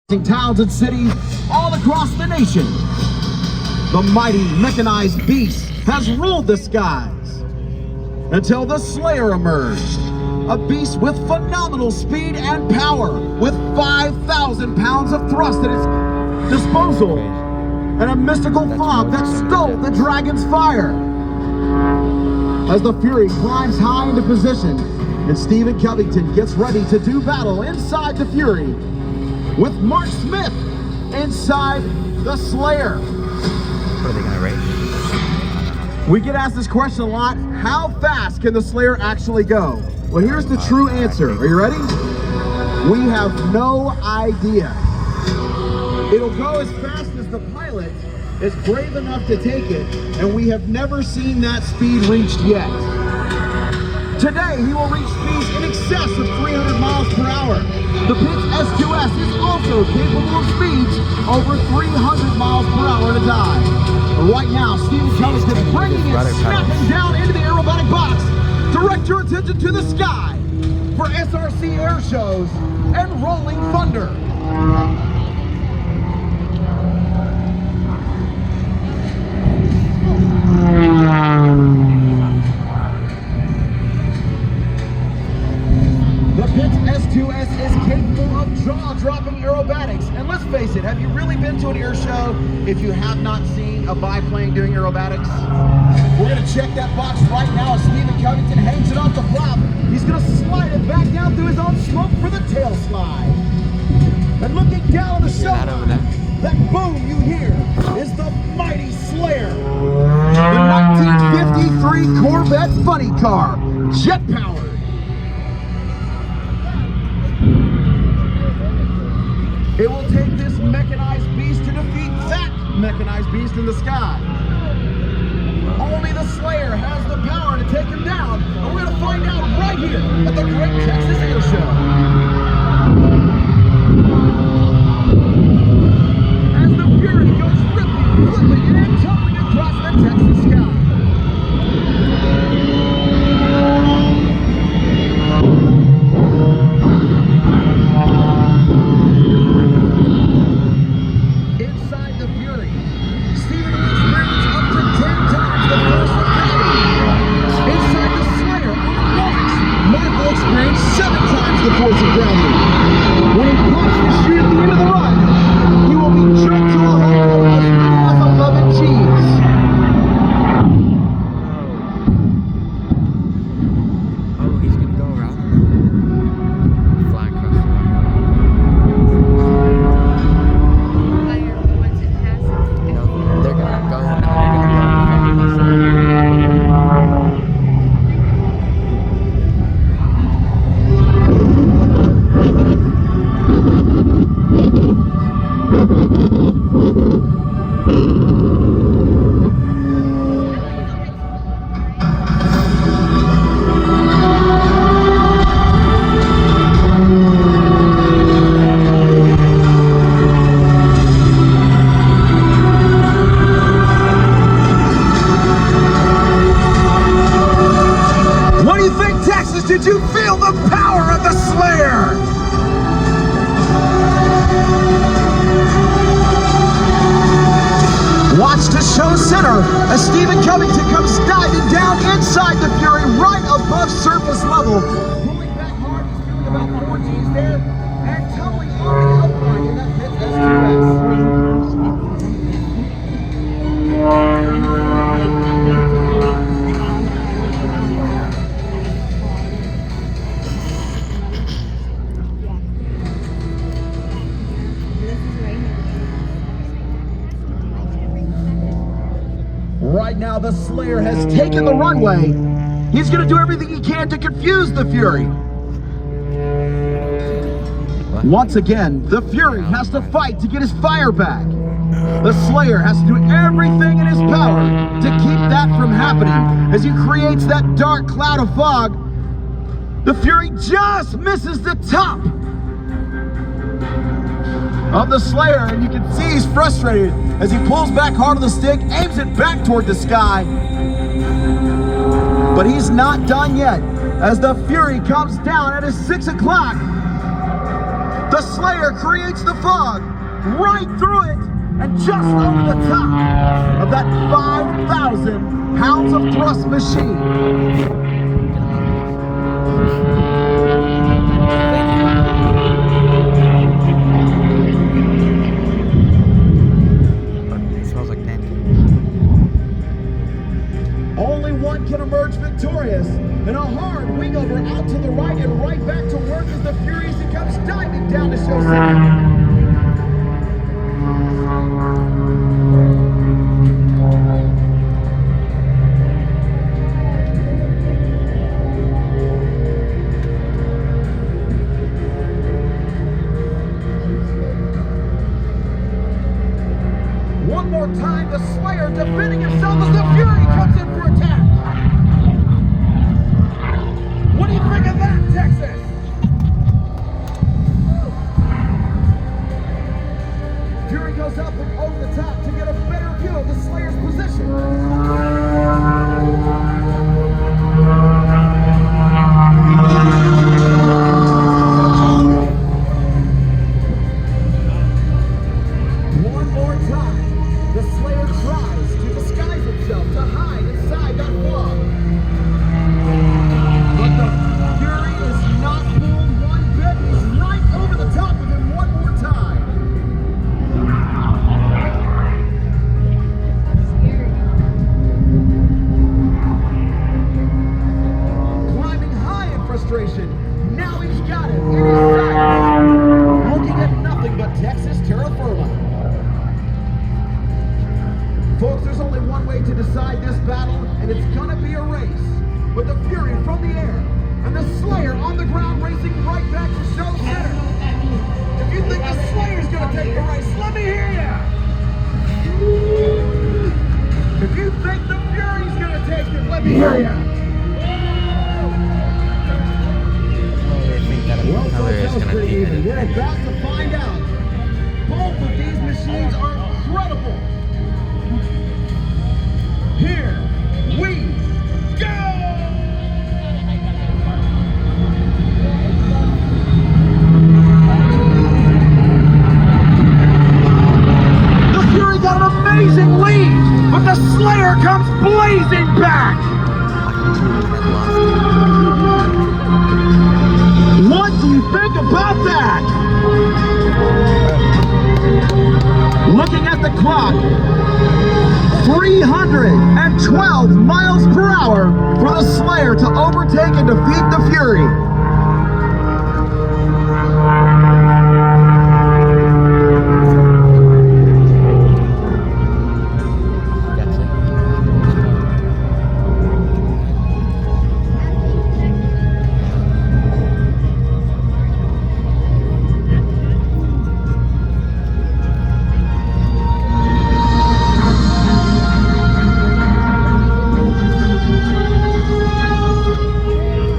Towns and cities all across the nation. The mighty mechanized beast has ruled the skies until the Slayer emerged, a beast with phenomenal speed and power, with 5,000 pounds of thrust at its disposal, and a mystical fog that stole the dragon's fire. As the Fury climbs high into position, and Stephen Covington gets ready to do battle inside the Fury, with Mark Smith inside the Slayer. What are they gonna race? We get asked this question a lot: how fast can the Slayer actually go? Well, here's the true answer. Are you ready? We have no idea. It'll go as fast as the pilot is brave enough to take it, and we have never seen that speed reached yet. Today, he will reach speeds in excess of 300 miles per hour. The Pitts S2S is also capable of speeds over 300 miles per hour at a time. Right now, Stephen Covington is bringing it, snapping down into the aerobatic box. Direct your attention to the sky for SRC Air Shows and Rolling Thunder. The Pitts S2S is capable of jaw-dropping aerobatics. And let's face it, have you really been to an air show if you have not seen a biplane doing aerobatics? We're going to check that box right now as Stephen Covington hangs it off the flap. He's going to slide it back down through his own smoke for the tail slide. And looking down on the shoulder, that boom you hear is the mighty Slayer. The 1953 Corvette funny car, jet-powered. It will take this mechanized beast to defeat that mechanized beast in the sky. Only the Slayer has the power to take him down, and we're going to find out right here at the Great Texas Air Show. As the Fury goes ripping, flipping, and tumbling across the Texas sky. The force of gravity. When he pops the chute at the end of the run, he will be jerked to a halt as a loving cheese. Oh, he's gonna go around. Flying across the Fire once it passes. No, they're gonna go and then they're gonna What do you think, Texas? Did you feel the power of the Slayer? Watch the show center as Stephen Covington comes diving down inside the Fury right above surface level. Pulling back hard, he's feeling about 4 G's there, and tumbling on the outline in that Pitts S2S. Right now, the Slayer has taken the runway. He's going to do everything he can to confuse the Fury. Once again, the Fury has to fight to get his fire back. The Slayer has to do everything in his power to keep that from happening. As he creates that dark cloud of fog, the Fury just misses the top of the Slayer, and you can see he's frustrated as he pulls back hard on the stick, aims it back toward the sky. But he's not done yet. As the Fury comes down at his 6 o'clock, the The Slayer creates the fog right through it and just over the top of that 5,000 pounds of thrust machine. It smells like pancakes. Only one can emerge victorious. And a hard wing over out to the right and right back to work as the Furies comes diving down to show center. One more time, the Slayer defending himself as the Fury comes in for attack. What do you think of that, Texas? Fury goes up and over the top to get a better view of the Slayer's position. One more time. The Slayer tries to disguise himself, to hide inside that fog. But the Fury is not fooled one bit. He's right over the top of him one more time. Climbing high in frustration. Now he's got it in his sights. Looking at nothing but Texas terra firma. Folks, there's only one way to decide this battle, and it's gonna be a race. With the Fury from the air, and the Slayer on the ground racing right back to show center. If you think the Slayer's gonna take the race, let me hear ya! If you think the Fury's gonna take it, let me hear ya! I think that Well, color is that was gonna pretty be even. We're about to find out. Both of these machines are incredible. Here we go! The Fury got an amazing lead, but the Slayer comes blazing back! What do you think about that? Looking at the clock, 312 miles per hour for the Slayer to overtake and defeat the Fury.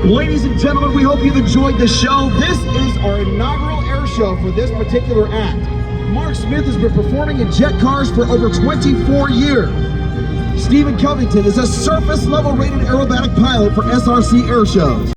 Ladies and gentlemen, we hope you've enjoyed the show. This is our inaugural air show for this particular act. Mark Smith has been performing in jet cars for over 24 years. Stephen Covington is a surface level rated aerobatic pilot for SRC air shows.